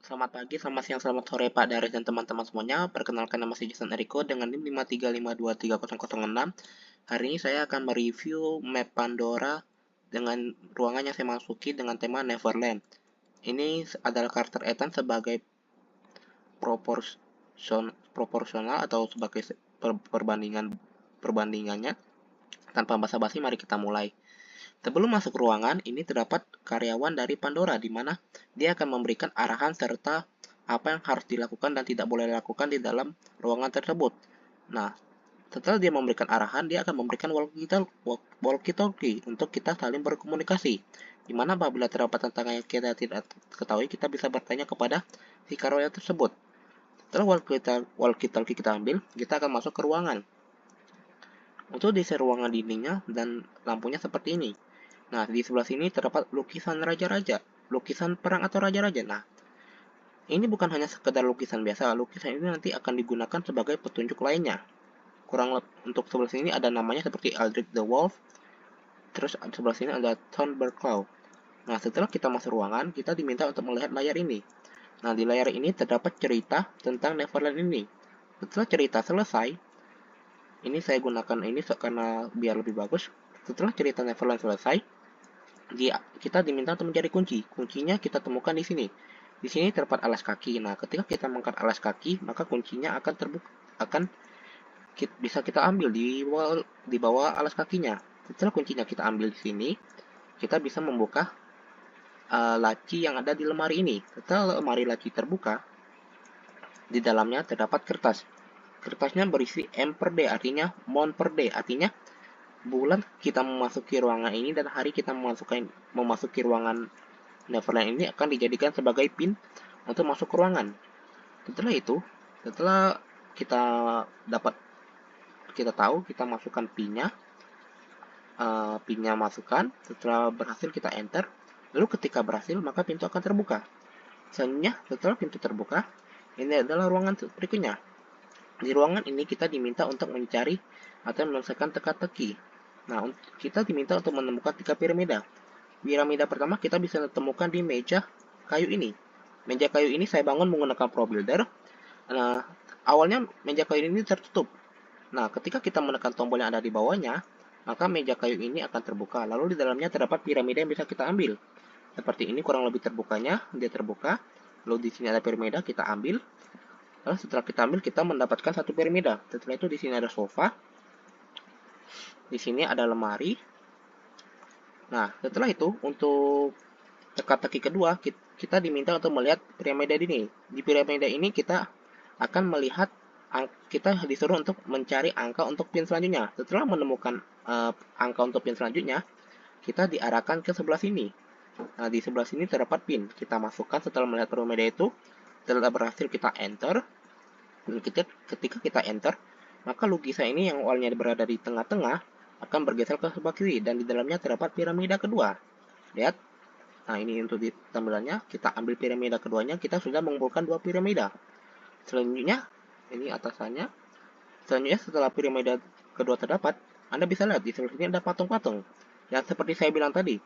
Selamat pagi, selamat siang, selamat sore Pak Daris dan teman-teman semuanya. Perkenalkan nama saya Jason Eriko dengan NIM 535230006. Hari ini saya akan mereview map Pandora dengan ruangan yang saya masuki dengan tema Neverland. Ini adalah karakter Ethan sebagai proporsional atau sebagai perbandingannya. Tanpa basa-basi, mari kita mulai. Sebelum masuk ruangan, ini terdapat karyawan dari Pandora, di mana dia akan memberikan arahan serta apa yang harus dilakukan dan tidak boleh dilakukan di dalam ruangan tersebut. Nah, setelah dia memberikan arahan, dia akan memberikan walkie-talkie untuk kita saling berkomunikasi. Di mana apabila terdapat tantangan yang kita tidak ketahui, kita bisa bertanya kepada si karyawan tersebut. Setelah walkie-talkie kita ambil, kita akan masuk ke ruangan. Untuk desain ruangan dindingnya dan lampunya seperti ini. Nah, di sebelah sini terdapat lukisan raja-raja, lukisan perang atau raja-raja. Nah, ini bukan hanya sekedar lukisan biasa, lukisan ini nanti akan digunakan sebagai petunjuk lainnya. Untuk sebelah sini ada namanya seperti Aldrich the Wolf, terus sebelah sini ada Thornberg Claw. Nah, setelah kita masuk ruangan, kita diminta untuk melihat layar ini. Nah, di layar ini terdapat cerita tentang Neverland ini. Setelah cerita selesai, ini saya gunakan ini karena biar lebih bagus. Setelah cerita Neverland selesai, kita diminta untuk mencari kunci. Kuncinya kita temukan di sini. Di sini terdapat alas kaki. Nah, ketika kita mengangkat alas kaki, maka kuncinya akan bisa kita ambil di bawah alas kakinya. Setelah kuncinya kita ambil di sini, kita bisa membuka laci yang ada di lemari ini. Setelah lemari laci terbuka, di dalamnya terdapat kertas. Kertasnya berisi M per D, artinya mon per D, artinya bulan kita memasuki ruangan ini dan hari kita memasuki ruangan Neverland ini akan dijadikan sebagai pin untuk masuk ke ruangan. Setelah itu, setelah kita tahu, kita masukkan pinnya, masukkan. Setelah berhasil kita enter. Lalu ketika berhasil, maka pintu akan terbuka. Selanjutnya, setelah pintu terbuka, ini adalah ruangan berikutnya. Di ruangan ini kita diminta untuk mencari atau menyelesaikan teka-teki. Nah, kita diminta untuk menemukan 3 piramida. Piramida pertama kita bisa temukan di meja kayu ini. Meja kayu ini saya bangun menggunakan Pro Builder. Nah, awalnya meja kayu ini tertutup. Nah, ketika kita menekan tombol yang ada di bawahnya, maka meja kayu ini akan terbuka. Lalu di dalamnya terdapat piramida yang bisa kita ambil. Seperti ini kurang lebih terbukanya, dia terbuka. Lalu di sini ada piramida, kita ambil. Lalu setelah kita ambil, kita mendapatkan satu piramida. Setelah itu di sini ada sofa. Di sini ada lemari. Nah, setelah itu untuk teka-teki kedua, kita diminta untuk melihat piramida ini. Di piramida ini kita akan melihat, kita disuruh untuk mencari angka untuk pin selanjutnya. Setelah menemukan angka untuk pin selanjutnya, kita diarahkan ke sebelah sini. Nah, di sebelah sini terdapat pin. Kita masukkan setelah melihat piramida itu. Setelah berhasil kita enter. Dan ketika kita enter, maka lukisan ini yang awalnya berada di tengah-tengah akan bergeser ke sebelah kiri dan di dalamnya terdapat piramida kedua. Lihat. Nah, ini untuk di tampilannya, kita ambil piramida keduanya, kita sudah mengumpulkan 2 piramida. Selanjutnya, ini atasannya. Selanjutnya, setelah piramida kedua terdapat, Anda bisa lihat di sebelah sini ada patung-patung. Yang seperti saya bilang tadi,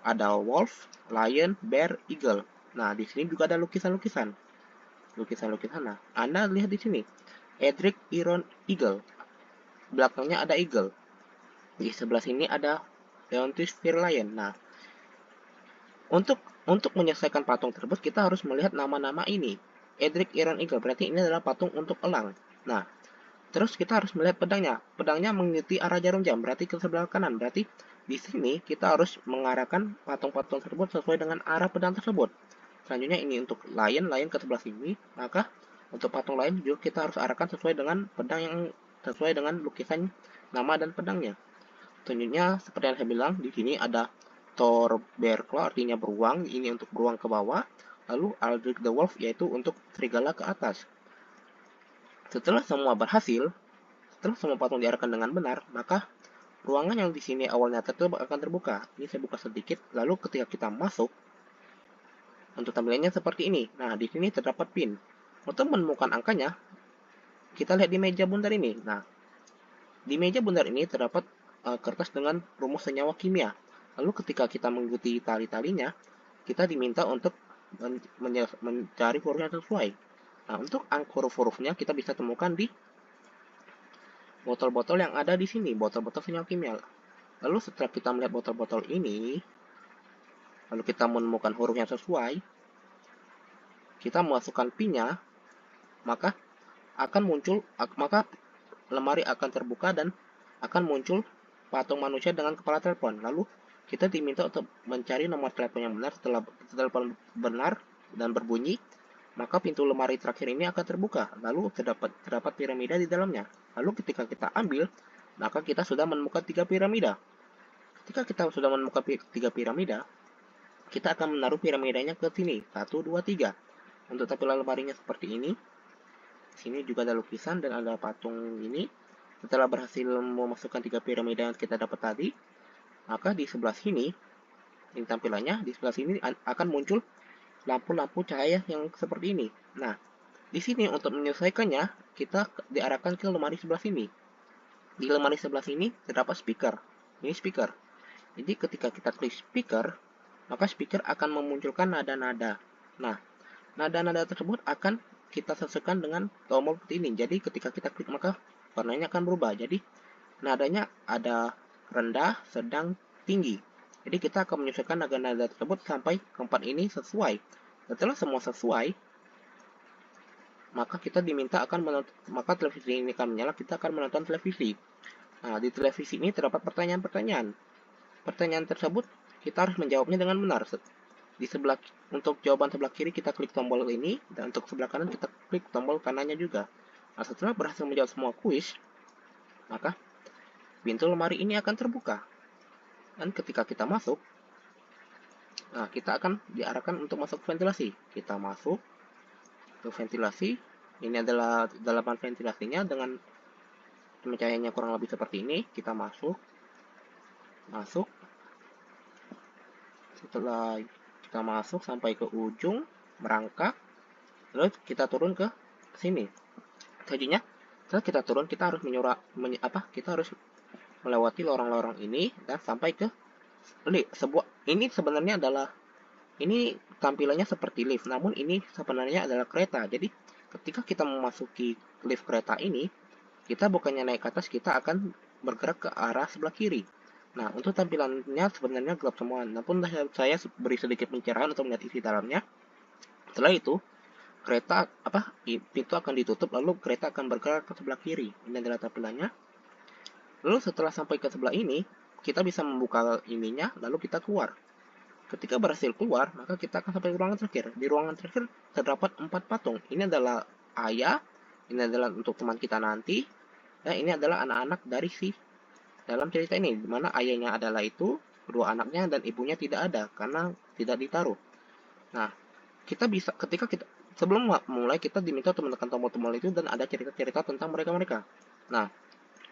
ada wolf, lion, bear, eagle. Nah, di sini juga ada lukisan-lukisan. Nah, Anda lihat di sini, Edric Iron Eagle. Belakangnya ada eagle. Di sebelah sini ada Leontis Fear Lion. Nah, untuk menyelesaikan patung tersebut, kita harus melihat nama-nama ini. Edric Iron Eagle, berarti ini adalah patung untuk elang. Nah, terus kita harus melihat pedangnya. Pedangnya mengikuti arah jarum jam, berarti ke sebelah kanan. Berarti di sini kita harus mengarahkan patung-patung tersebut sesuai dengan arah pedang tersebut. Selanjutnya ini untuk lion ke sebelah sini, maka untuk patung lain juga kita harus arahkan sesuai dengan pedang yang sesuai dengan lukisan nama dan pedangnya. Selanjutnya seperti yang saya bilang, di sini ada Thor Bear Claw, artinya beruang, ini untuk beruang ke bawah. Lalu Aldrich the Wolf, yaitu untuk serigala ke atas. Setelah semua berhasil, setelah semua patung diarahkan dengan benar, maka ruangan yang di sini awalnya tertutup akan terbuka. Ini saya buka sedikit, lalu ketika kita masuk, untuk tampilannya seperti ini. Nah, di sini terdapat pin. Untuk menemukan angkanya, kita lihat di meja bundar ini. Nah, di meja bundar ini terdapat kertas dengan rumus senyawa kimia. Lalu ketika kita mengikuti tali-talinya, kita diminta untuk mencari huruf yang sesuai. Nah, untuk huruf-hurufnya kita bisa temukan di botol-botol yang ada di sini, botol-botol senyawa kimia. Lalu setelah kita melihat botol-botol ini, lalu kita menemukan huruf yang sesuai, kita memasukkan pin-nya, maka maka lemari akan terbuka dan akan muncul patung manusia dengan kepala telepon. Lalu kita diminta untuk mencari nomor telepon yang benar. Setelah telepon benar dan berbunyi, maka pintu lemari terakhir ini akan terbuka. Lalu terdapat piramida di dalamnya. Lalu ketika kita ambil, maka kita sudah menemukan 3 piramida. Ketika kita sudah menemukan 3 piramida, kita akan menaruh piramidanya ke sini. 1, 2, 3. Untuk tampilan lemarinya seperti ini. Di sini juga ada lukisan dan ada patung ini. Setelah berhasil memasukkan 3 piramida yang kita dapat tadi, maka di sebelah sini, ini tampilannya, di sebelah sini akan muncul lampu-lampu cahaya yang seperti ini. Nah, di sini untuk menyelesaikannya, kita diarahkan ke lemari sebelah sini. Di lemari sebelah sini terdapat speaker. Ini speaker. Jadi ketika kita klik speaker, maka speaker akan memunculkan nada-nada. Nah, nada-nada tersebut akan kita sesuaikan dengan tombol seperti ini. Jadi ketika kita klik maka warnanya akan berubah. Jadi nadanya ada rendah, sedang, tinggi. Jadi kita akan menyesuaikan nada-nada tersebut sampai keempat ini sesuai. Setelah semua sesuai, maka kita diminta maka televisi ini akan menyala, kita akan menonton televisi. Nah, di televisi ini terdapat pertanyaan-pertanyaan. Pertanyaan tersebut kita harus menjawabnya dengan benar. Untuk jawaban sebelah kiri kita klik tombol ini, dan untuk sebelah kanan kita klik tombol kanannya juga. Nah, setelah berhasil menjawab semua kuis, maka pintu lemari ini akan terbuka. Dan ketika kita masuk, nah kita akan diarahkan untuk masuk ke ventilasi. Kita masuk ke ventilasi. Ini adalah dalaman ventilasinya dengan pencahayaannya kurang lebih seperti ini. Kita masuk. Setelah kita masuk sampai ke ujung, merangkak, lalu kita turun ke sini. Jadinya setelah kita turun, kita harus kita harus melewati lorong-lorong ini dan sampai ke lift. Ini sebenarnya adalah tampilannya seperti lift, namun ini sebenarnya adalah kereta. Jadi ketika kita memasuki lift kereta ini, kita bukannya naik ke atas, kita akan bergerak ke arah sebelah kiri. Nah, untuk tampilannya sebenarnya gelap semua, namun saya beri sedikit pencerahan untuk melihat isi dalamnya. Setelah itu, pintu akan ditutup, lalu kereta akan bergerak ke sebelah kiri. Ini adalah tampilannya. Lalu setelah sampai ke sebelah ini, kita bisa membuka ininya, lalu kita keluar. Ketika berhasil keluar, maka kita akan sampai ke ruangan terakhir. Di ruangan terakhir terdapat 4 patung. Ini adalah ayah, ini adalah untuk teman kita nanti, dan ini adalah anak-anak dari dalam cerita ini, di mana ayahnya adalah itu, kedua anaknya, dan ibunya tidak ada karena tidak ditaruh. Nah, sebelum mulai kita diminta untuk menekan tombol-tombol itu dan ada cerita-cerita tentang mereka-mereka. Nah,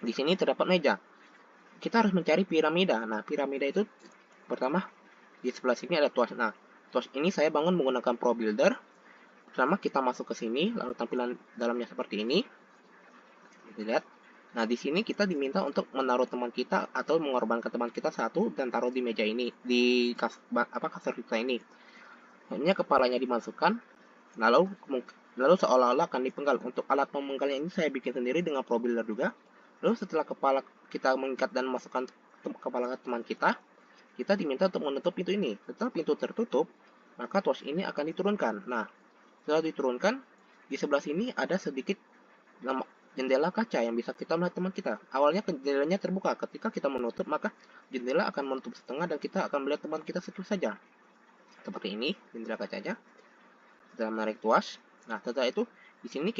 di sini terdapat meja. Kita harus mencari piramida. Nah, piramida itu pertama di sebelah sini ada tuas. Nah, tuas ini saya bangun menggunakan Pro Builder. Pertama kita masuk ke sini, lalu tampilan dalamnya seperti ini. Lihat. Nah, di sini kita diminta untuk menaruh teman kita atau mengorbankan teman kita satu dan taruh di meja ini, di kasur kita ini. Hanya kepalanya dimasukkan, lalu seolah-olah akan dipenggal. Untuk alat pemenggalnya ini saya bikin sendiri dengan Pro Builder juga. Lalu setelah kepala kita mengikat dan masukkan kepala teman kita diminta untuk menutup pintu ini. Setelah pintu tertutup, maka tuas ini akan diturunkan. Nah, setelah diturunkan, di sebelah sini ada sedikit jendela kaca yang bisa kita melihat teman kita. Awalnya jendelanya terbuka. Ketika kita menutup, maka jendela akan menutup setengah dan kita akan melihat teman kita sedikit saja. Seperti ini, jendela kacanya. Dalam menarik tuas. Nah, setelah itu, di sini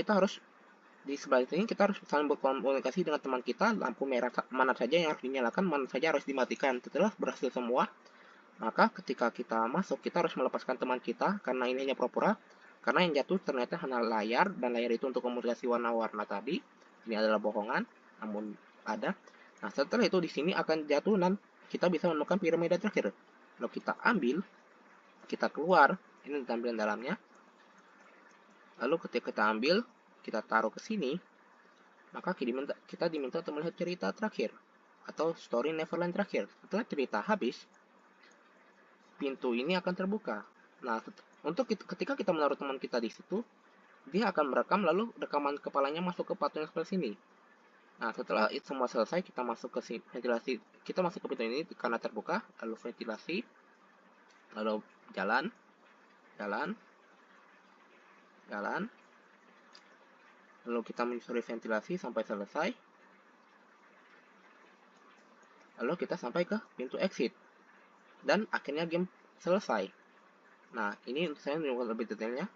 di sebelah sini kita harus saling berkomunikasi dengan teman kita. Lampu merah mana saja yang harus dinyalakan, mana saja harus dimatikan. Setelah berhasil semua, maka ketika kita masuk, kita harus melepaskan teman kita karena ini hanya pura-pura. Karena yang jatuh ternyata hanya layar, dan layar itu untuk komunikasi warna-warna tadi. Ini adalah bohongan, namun ada. Nah, setelah itu di sini akan jatuh dan kita bisa menemukan piramida terakhir. Lalu kita ambil, kita keluar, ini tampilan dalamnya. Lalu ketika kita ambil, kita taruh ke sini, maka kita diminta untuk melihat cerita terakhir atau story Neverland terakhir. Setelah cerita habis, pintu ini akan terbuka. Nah, ketika kita menaruh teman kita di situ, dia akan merekam, lalu rekaman kepalanya masuk ke patung yang sebelah sini. Nah, setelah itu semua selesai, kita masuk ke ventilasi, kita masuk ke pintu ini karena terbuka, lalu ventilasi, lalu jalan, jalan, jalan, lalu kita menyusuri ventilasi sampai selesai, lalu kita sampai ke pintu exit, dan akhirnya game selesai. Nah, ini untuk saya menunjukkan lebih detailnya.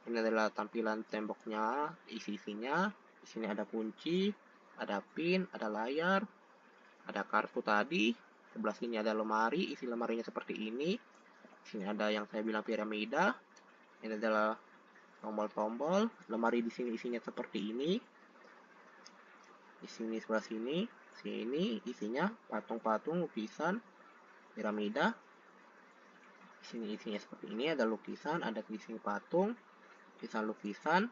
Ini adalah tampilan temboknya, isi-isinya. Di sini ada kunci, ada pin, ada layar, ada kartu tadi. Sebelah sini ada lemari, isi lemarinya seperti ini. Di sini ada yang saya bilang piramida. Ini adalah tombol-tombol. Lemari di sini isinya seperti ini. Di sini sebelah sini isinya patung-patung, lukisan, piramida. Di sini isinya seperti ini, ada lukisan, ada di sini patung, lukisan.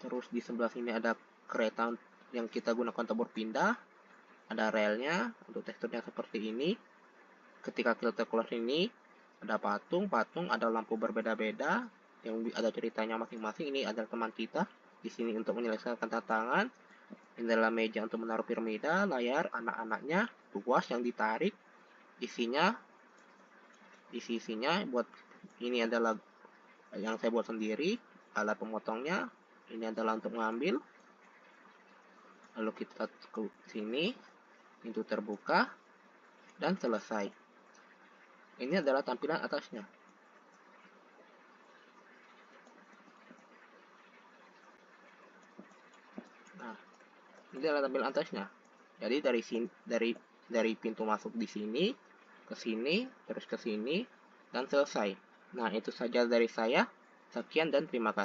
Terus di sebelah sini ada kereta yang kita gunakan tabur pindah. Ada relnya untuk teksturnya seperti ini. Ketika kita keluar sini, ada patung, ada lampu berbeda-beda yang ada ceritanya masing-masing. Ini adalah teman kita di sini untuk menyelesaikan tantangan. Ini adalah meja untuk menaruh piramida, layar, anak-anaknya, tuas yang ditarik, isinya buat ini adalah yang saya buat sendiri, alat pemotongnya. Ini adalah untuk mengambil. Lalu kita ke sini, pintu terbuka, dan selesai. Ini adalah tampilan atasnya. Nah, ini adalah tampilan atasnya. Jadi dari pintu masuk di sini, ke sini, terus ke sini, dan selesai. Nah, itu saja dari saya. Sekian dan terima kasih.